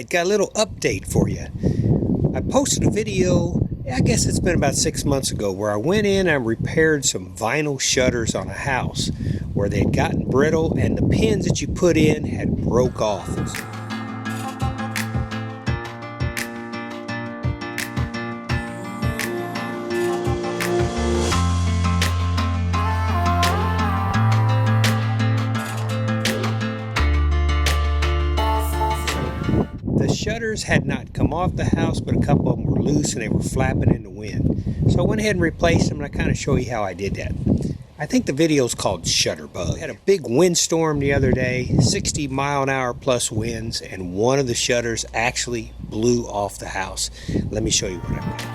Alright, got a little update for you. I posted a video, I guess it's been about 6 months ago, where I went in and repaired some vinyl shutters on a house where they had gotten brittle and the pins that you put in had broke off. The shutters had not come off the house, but a couple of them were loose and they were flapping in the wind. So I went ahead and replaced them, and I kind of show you how I did that. I think the video is called Shutterbug. We had a big windstorm the other day, 60 mile an hour plus winds, and one of the shutters actually blew off the house. Let me show you what I did.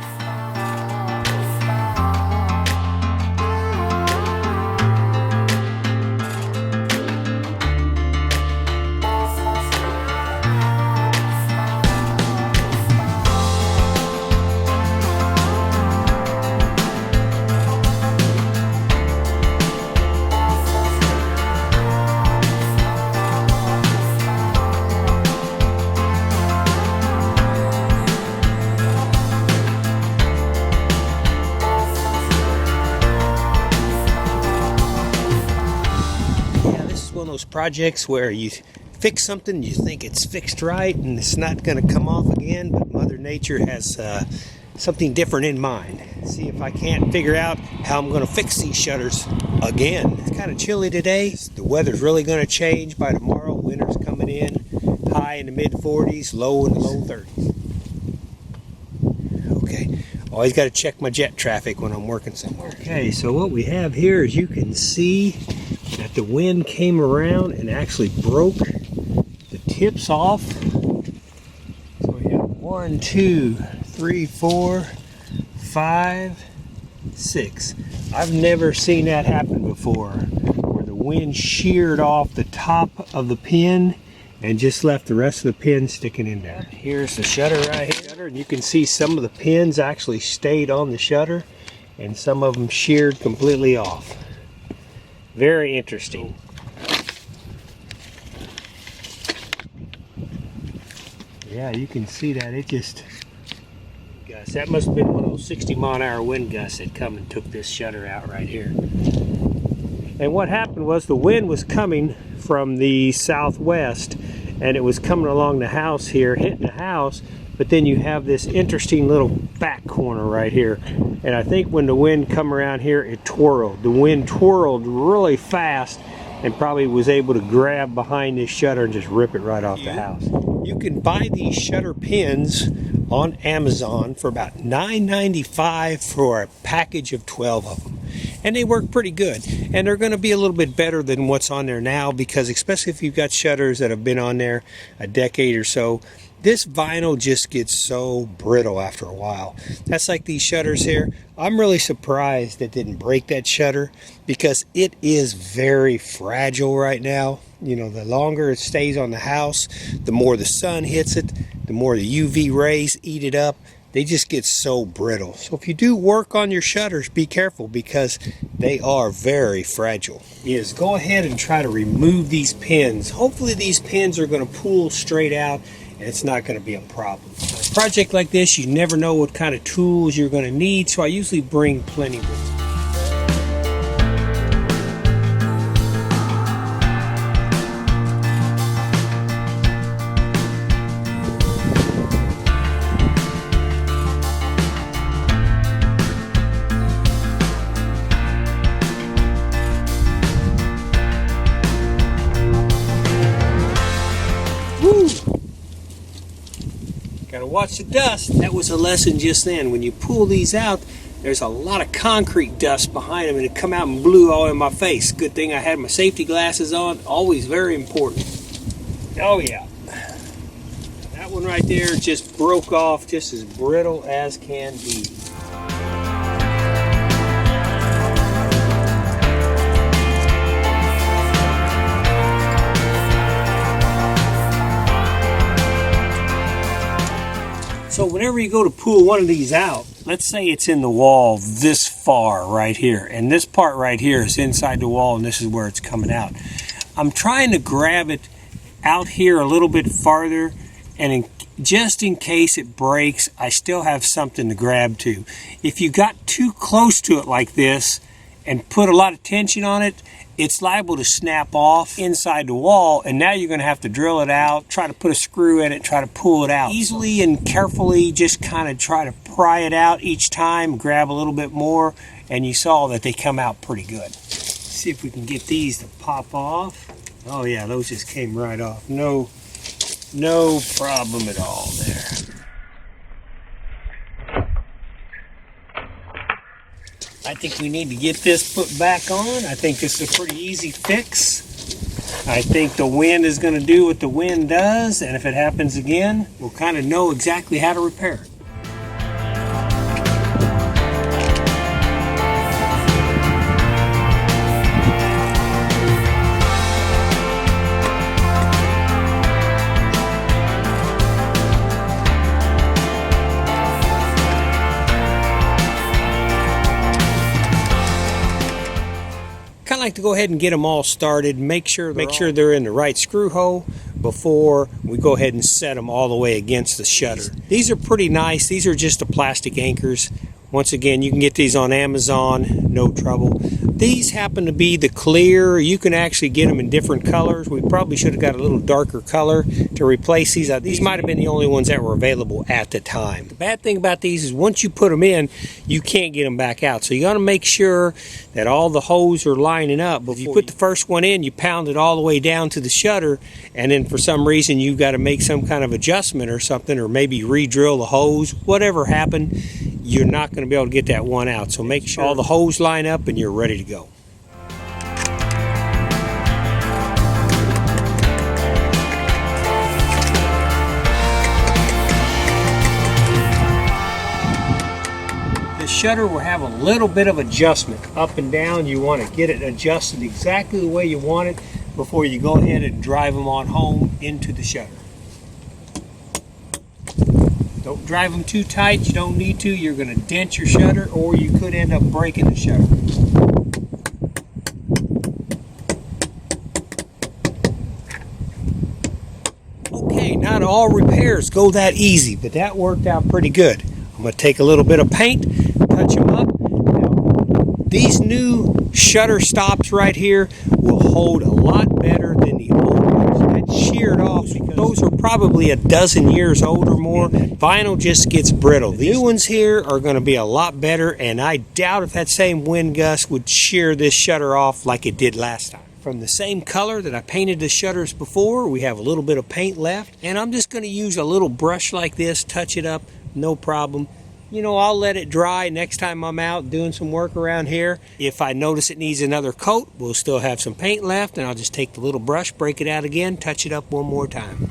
One of those projects where you fix something, you think it's fixed right and it's not going to come off again, but Mother Nature has something different in mind. See if I can't figure out how I'm going to fix these shutters again. It's kind of chilly today. The weather's really going to change by tomorrow. Winter's coming in, high in the mid 40s, low in the low 30s. Okay, always got to check my jet traffic when I'm working somewhere. Okay, so what we have here is you can see that the wind came around and actually broke the tips off. So we have 1, 2, 3, 4, 5, 6. I've never seen that happen before, where the wind sheared off the top of the pin and just left the rest of the pin sticking in there. Here's the shutter right here, and you can see some of the pins actually stayed on the shutter and some of them sheared completely off. Very interesting. Yeah, you can see that it just, guys, that must have been one of those 60 mile an hour wind gusts that come and took this shutter out right here. And what happened was the wind was coming from the southwest and it was coming along the house here, hitting the house, but then you have this interesting little back corner right here. And I think when the wind come around here, it twirled. The wind twirled really fast and probably was able to grab behind this shutter and just rip it right off the house. You can buy these shutter pins on Amazon for about $9.95 for a package of 12 of them. And they work pretty good. And they're going to be a little bit better than what's on there now, because especially if you've got shutters that have been on there a decade or so, this vinyl just gets so brittle after a while. That's like these shutters here. I'm really surprised it didn't break that shutter, because it is very fragile right now. You know, the longer it stays on the house, the more the sun hits it, the more the UV rays eat it up. They just get so brittle. So if you do work on your shutters, be careful, because they are very fragile. Is go ahead and try to remove these pins. Hopefully these pins are going to pull straight out and it's not going to be a problem. For a project like this, you never know what kind of tools you're going to need, so I usually bring plenty with me. Gotta watch the dust. That was a lesson just then. When you pull these out, there's a lot of concrete dust behind them, and it come out and blew all in my face. Good thing I had my safety glasses on. Always very important. Oh yeah. That one right there just broke off, just as brittle as can be. So whenever you go to pull one of these out, let's say it's in the wall this far right here, and this part right here is inside the wall, and this is where it's coming out. I'm trying to grab it out here a little bit farther and just in case it breaks, I still have something to grab to. If you got too close to it like this and put a lot of tension on it, it's liable to snap off inside the wall, and now you're going to have to drill it out, try to put a screw in it, try to pull it out. Easily and carefully just kind of try to pry it out each time, grab a little bit more, and you saw that they come out pretty good. See if we can get these to pop off. Oh yeah, those just came right off. No problem at all there. I think we need to get this put back on. I think this is a pretty easy fix. I think the wind is going to do what the wind does, and if it happens again, we'll kind of know exactly how to repair it. I like to go ahead and get them all started, make sure they're in the right screw hole before we go ahead and set them all the way against the shutter. These are pretty nice. These are just the plastic anchors. Once again, you can get these on Amazon, no trouble. These happen to be the clear. You can actually get them in different colors. We probably should have got a little darker color to replace these. These might have been the only ones that were available at the time. The bad thing about these is once you put them in, you can't get them back out. So you got to make sure that all the holes are lining up. But if you put the first one in, you pound it all the way down to the shutter, and then for some reason you've got to make some kind of adjustment or something, or maybe re-drill the hose. Whatever happened, you're not going to be able to get that one out. So make sure all the holes line up and you're ready to go. The shutter will have a little bit of adjustment up and down. You want to get it adjusted exactly the way you want it before you go ahead and drive them on home into the shutter. Don't drive them too tight. You don't need to. You're going to dent your shutter, or you could end up breaking the shutter. Okay, not all repairs go that easy, but that worked out pretty good. I'm going to take a little bit of paint, touch them up. Now, these new shutter stops right here will hold a lot better than the old ones. That sheared off because those are probably a dozen years old or more. Vinyl just gets brittle. The new ones here are going to be a lot better, and I doubt if that same wind gust would shear this shutter off like it did last time. From the same color that I painted the shutters before, we have a little bit of paint left, and I'm just going to use a little brush like this, touch it up, no problem. You know, I'll let it dry next time I'm out doing some work around here. If I notice it needs another coat, we'll still have some paint left, and I'll just take the little brush, break it out again, touch it up one more time.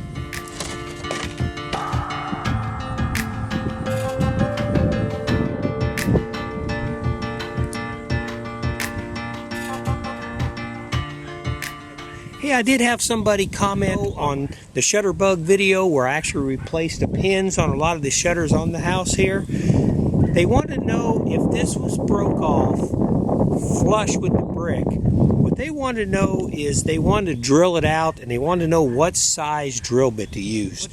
Hey, I did have somebody comment on the Shutterbug video where I actually replaced the pins on a lot of the shutters on the house here. They wanted to know if this was broke off flush with the brick. What they wanted to know is they wanted to drill it out, and they wanted to know what size drill bit to use.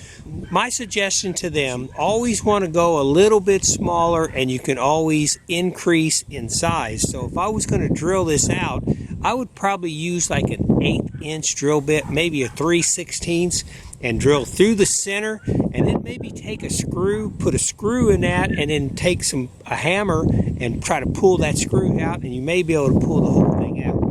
My suggestion to them, always want to go a little bit smaller, and you can always increase in size. So if I was going to drill this out, I would probably use like an 1/8" drill bit, maybe a 3/16, and drill through the center, and then maybe take a screw, put a screw in that, and then take a hammer and try to pull that screw out, and you may be able to pull the whole thing out.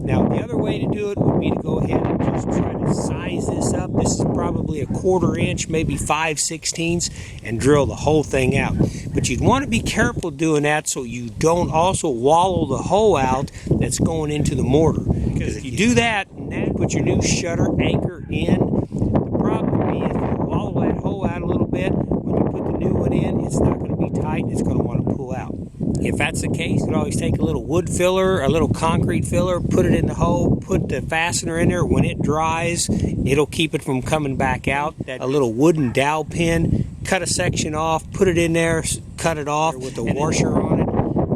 Now, the other way to do it would be to go ahead and just try to size this up. This is probably a 1/4 inch, maybe 5/16, and drill the whole thing out. But you'd want to be careful doing that so you don't also wallow the hole out that's going into the mortar. Because if you do that, and then put your new shutter anchor in, the problem would be if you wallow that hole out a little bit, when you put the new one in, it's not going to be tight, and it's going to want to pull out. If that's the case, you can always take a little wood filler, a little concrete filler, put it in the hole, put the fastener in there. When it dries, it'll keep it from coming back out. A little wooden dowel pin, cut a section off, put it in there, cut it off with a washer on it.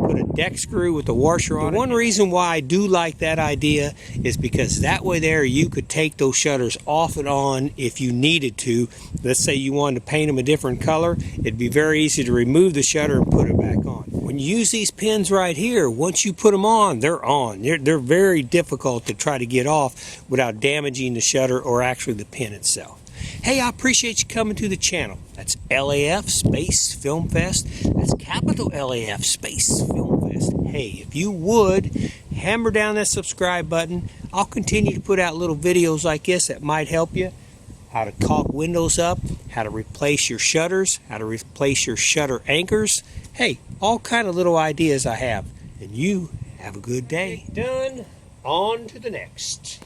put a deck screw with the washer on it. One reason why I do like that idea is because that way there you could take those shutters off and on if you needed to. Let's say you wanted to paint them a different color. It'd be very easy to remove the shutter and put it back on. When you use these pins right here, once you put them on, they're on. They're very difficult to try to get off without damaging the shutter or actually the pin itself. Hey, I appreciate you coming to the channel. That's LAF Space Film Fest. That's capital LAF Space Film Fest. Hey, if you would, hammer down that subscribe button. I'll continue to put out little videos like this that might help you. How to caulk windows up, how to replace your shutters, how to replace your shutter anchors. Hey, all kind of little ideas I have. And you have a good day. Done. On to the next.